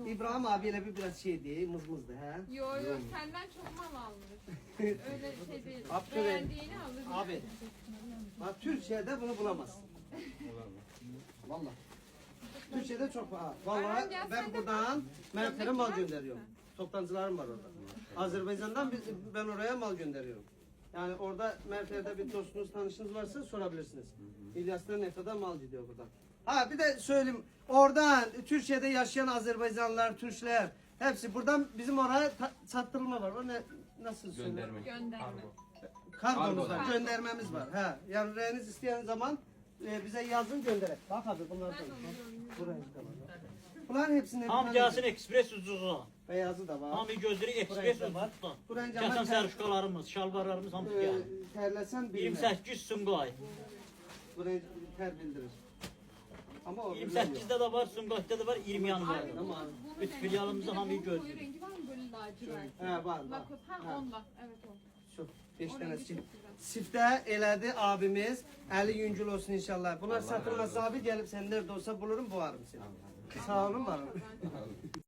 İbrahim abiyle bir biraz şeydi, mızmızdı he. Yo senden çok mal almış. Öyle şey değil. Aferin. Beğendiğini alır. Abi. Bak Türkiye'de bunu bulamazsın. Vallahi. Türkiye'de çok pahalı. Vallahi Ayhan, gel ben sen de buradan Mert'e mal Gömlek gönderiyorum. Toptancılarım var orada. Azerbaycan'dan ben oraya mal gönderiyorum. Yani orada Mert'e bir dostunuz, tanışınız varsa sorabilirsiniz. İlyas'tan Nefa'da mal gidiyor buradan. Ha bir de söyleyeyim. Oradan Türkiye'de yaşayan Azerbaycanlılar, Türkler hepsi buradan bizim oraya sattırılma var. O ne nasıl söylüyor? Gönderme. Kargomuzdan Kargo. göndermemiz var. Ha yani reyiniz isteyen zaman bize yazın gönderek. Bak abi bunlar da. Buraya da var. Bunların hepsinde Hamcasın ekspres ucuzu. beyazı da var. Hamı gözleri ekspres Buraya da var. ucuzdan. Buraya Kəsən da səruşqalarımız, şalvarlarımız hamısı gəlir. terlesen bilmez. 28 Sumqay. Burayı ter bildirir. Ama o 28'də də var, Sumqayda da var, 20 yanında. Tamam. Bütün filialımızda hamıyı Koyu gözlüyor. rengi var mı böyle lacivert? He var. Lakot. Ha Ha. onunla. Evet o. Şu 5 O tane rengi çift. çok güzel. Sifte eledi abimiz. Eli yüngül olsun inşallah. Bunlar satılmaz abi gelip sen nerede olsa bulurum boğarım seni. Sağ olun var. Ben-